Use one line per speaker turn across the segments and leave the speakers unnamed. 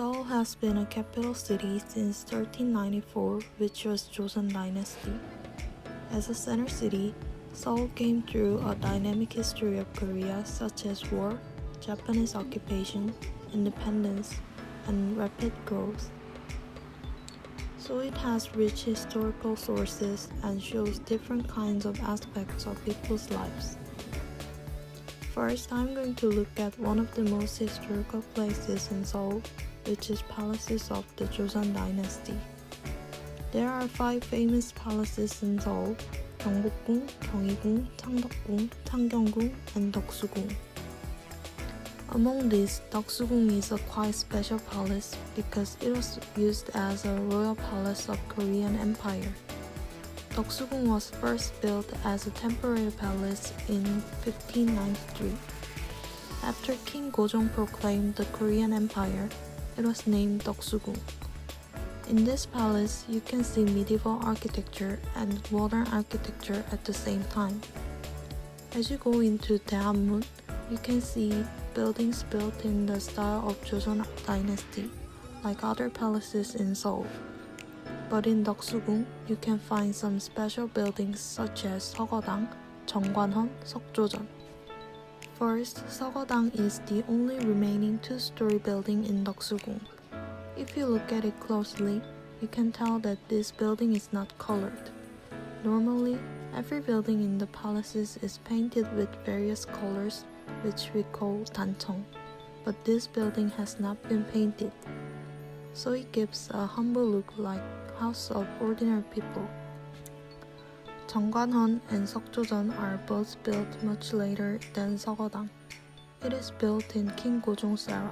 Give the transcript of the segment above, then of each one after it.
Seoul has been a capital city since 1394, which was Joseon Dynasty. As a center city, Seoul came through a dynamic history of Korea such as war, Japanese occupation, independence, and rapid growth. So it has rich historical sources and shows different kinds of aspects of people's lives. First, I'm going to look at one of the most historical places in Seoul, which is palaces of the Joseon Dynasty. There are 5 famous palaces in Seoul: 경복궁, 경희궁, 창덕궁, 창경궁, and 덕수궁. Among these, 덕수궁 is a quite special palace because it was used as a royal palace of Korean Empire. 덕수궁 was first built as a temporary palace in 1593. After King Gojong proclaimed the Korean Empire, it was named 덕수궁. In this palace, you can see medieval architecture and modern architecture at the same time. As you go into Daehanmun, you can see buildings built in the style of Joseon Dynasty, like other palaces in Seoul. But in 덕수궁, you can find some special buildings such as 서거당, 정관헌, 석조전. First, 서거당 is the only remaining 2-story building in 덕수궁. If you look at it closely, you can tell that this building is not colored. Normally, every building in the palaces is painted with various colors, which we call 단청, but this building has not been painted, so it gives a humble look like house of ordinary people. 정관헌 and 석조전 are both built much later than 서거당. It is built in King Gojong's era.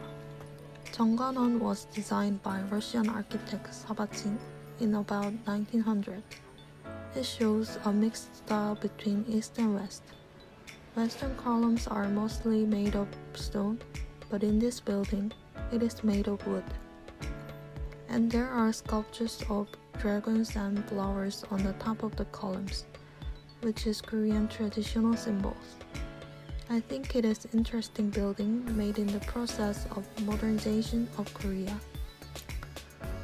정관헌 was designed by Russian architect Sabatin in about 1900. It shows a mixed style between East and West. Western columns are mostly made of stone, but in this building, it is made of wood. And there are sculptures of dragons and flowers on the top of the columns, which is Korean traditional symbols. I think it is an interesting building made in the process of modernization of Korea.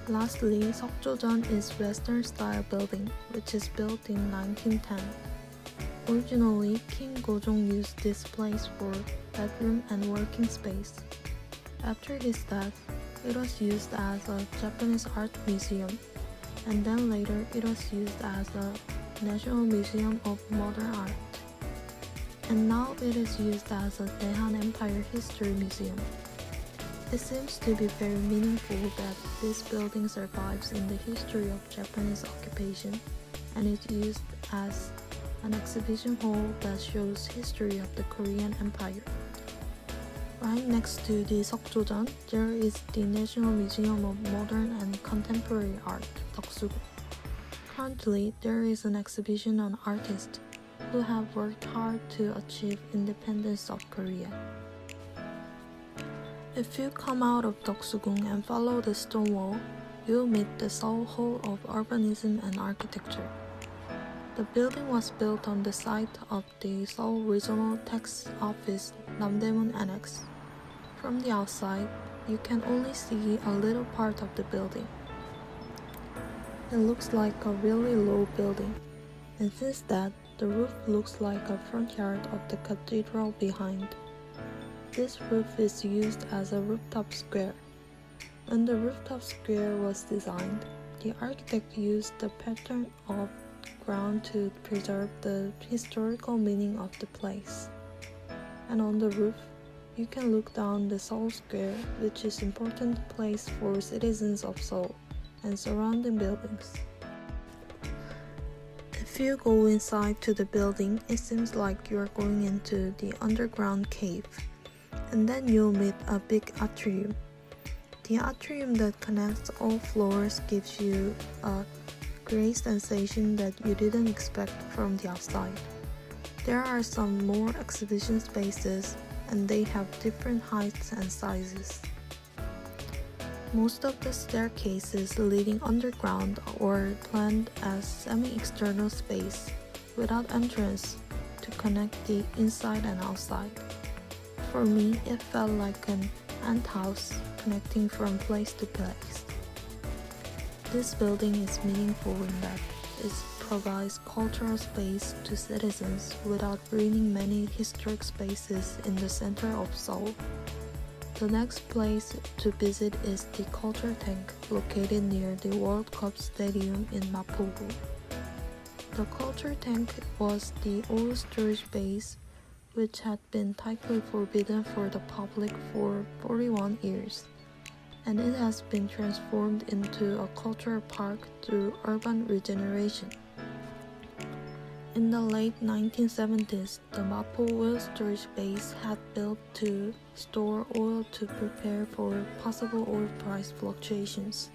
Lastly, 석조전 is Western style building, which is built in 1910. Originally, King Gojong used this place for bedroom and working space. After his death, it was used as a Japanese art museum, and then later it was used as a National Museum of Modern Art. And now it is used as a Daehan Empire History Museum. It seems to be very meaningful that this building survives in the history of Japanese occupation and is used as an exhibition hall that shows history of the Korean Empire. Right next to the 석조전, there is the National Museum of Modern and Contemporary Art, 덕수궁. Currently, there is an exhibition on artists who have worked hard to achieve independence of Korea. If you come out of 덕수궁 and follow the stone wall, you'll meet the Seoul Hall of Urbanism and Architecture. The building was built on the site of the Seoul Regional Tax Office Namdaemun Annex. From the outside, you can only see a little part of the building. It looks like a really low building, and since that, the roof looks like a front yard of the cathedral behind. This roof is used as a rooftop square. When the rooftop square was designed, the architect used the pattern of ground to preserve the historical meaning of the place. And on the roof, you can look down the Seoul Square, which is an important place for citizens of Seoul, and surrounding buildings. If you go inside to the building, it seems like you are going into the underground cave, and then you'll meet a big atrium. The atrium that connects all floors gives you a great sensation that you didn't expect from the outside. There are some more exhibition spaces, and they have different heights and sizes. Most of the staircases leading underground are planned as semi-external space without entrance to connect the inside and outside. For me, it felt like an ant house connecting from place to place. This building is meaningful in that it provides cultural space to citizens without ruining many historic spaces in the center of Seoul. The next place to visit is the Culture Tank, located near the World Cup Stadium in Mapogu. The Culture Tank was the old storage base which had been tightly forbidden for the public for 41 years, and it has been transformed into a cultural park through urban regeneration. In the late 1970s, the Mapo oil storage base had built to store oil to prepare for possible oil price fluctuations,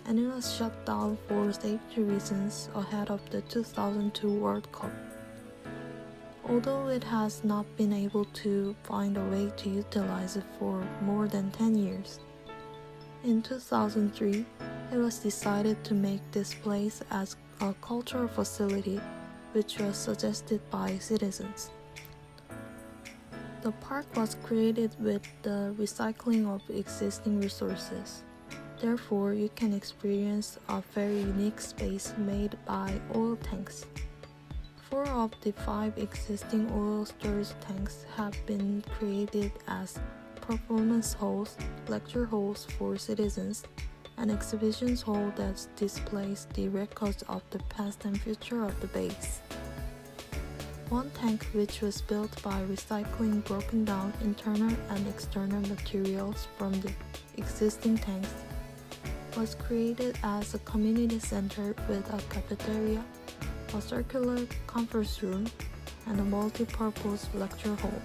and it was shut down for safety reasons ahead of the 2002 World Cup. Although it has not been able to find a way to utilize it for more than 10 years. In 2003, it was decided to make this place as a cultural facility, which was suggested by citizens. The park was created with the recycling of existing resources. Therefore, you can experience a very unique space made by oil tanks. 4 of the 5 existing oil storage tanks have been created as performance halls, lecture halls for citizens, and exhibitions hall that displays the records of the past and future of the base. One tank, which was built by recycling broken down internal and external materials from the existing tanks, was created as a community center with a cafeteria, a circular conference room, and a multi-purpose lecture hall.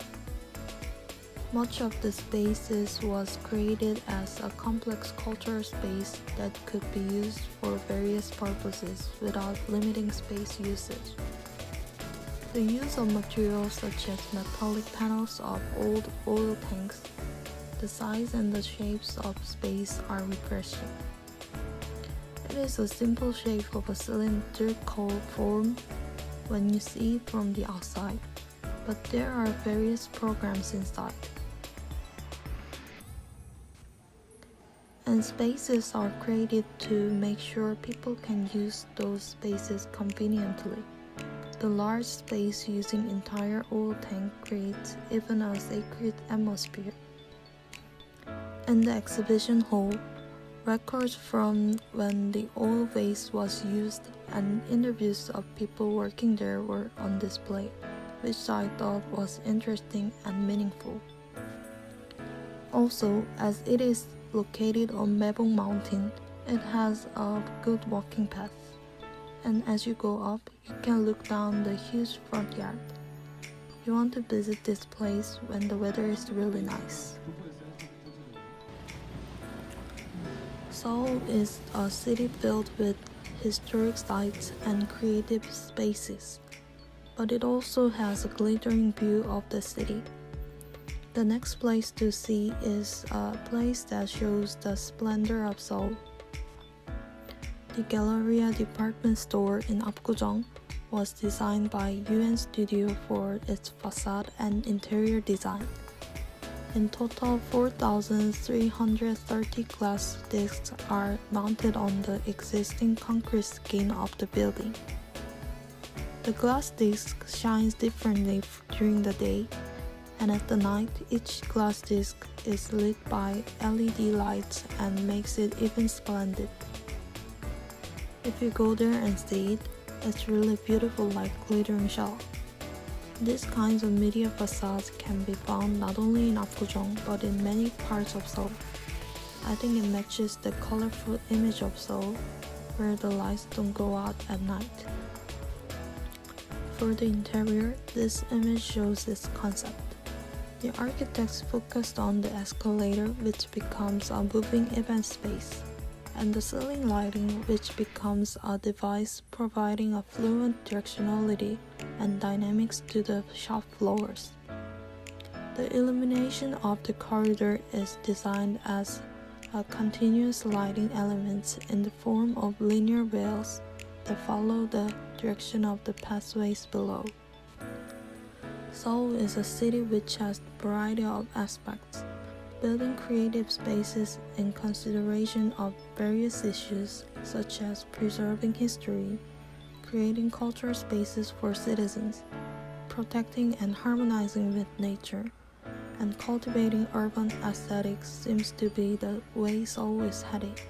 Much of the spaces was created as a complex cultural space that could be used for various purposes without limiting space usage. The use of materials such as metallic panels of old oil tanks, the size and the shapes of space are refreshing. It is a simple shape of a cylindrical form when you see it from the outside, but there are various programs inside. And spaces are created to make sure people can use those spaces conveniently. The large space using entire oil tank creates even a sacred atmosphere. In the exhibition hall, records from when the oil vase was used and interviews of people working there were on display, which I thought was interesting and meaningful. Also, as it is located on Mebong Mountain, it has a good walking path, and as you go up, you can look down the huge front yard. You want to visit this place when the weather is really nice. Seoul is a city filled with historic sites and creative spaces, but it also has a glittering view of the city. The next place to see is a place that shows the splendor of Seoul. The Galleria department store in Apgujeong was designed by UN Studio for its facade and interior design. In total, 4,330 glass discs are mounted on the existing concrete skin of the building. The glass disc shines differently during the day, and at the night, each glass disc is lit by LED lights and makes it even splendid. If you go there and see it, it's really beautiful like glittering shell. These kinds of media facades can be found not only in Apgujeong but in many parts of Seoul. I think it matches the colorful image of Seoul, where the lights don't go out at night. For the interior, this image shows its concept. The architects focused on the escalator, which becomes a moving event space, and the ceiling lighting, which becomes a device providing a fluent directionality and dynamics to the shop floors. The illumination of the corridor is designed as a continuous lighting elements in the form of linear rails that follow the direction of the pathways below. Seoul is a city which has a variety of aspects. building creative spaces in consideration of various issues such as preserving history, creating cultural spaces for citizens, protecting and harmonizing with nature, and cultivating urban aesthetics seems to be the way Seoul is headed.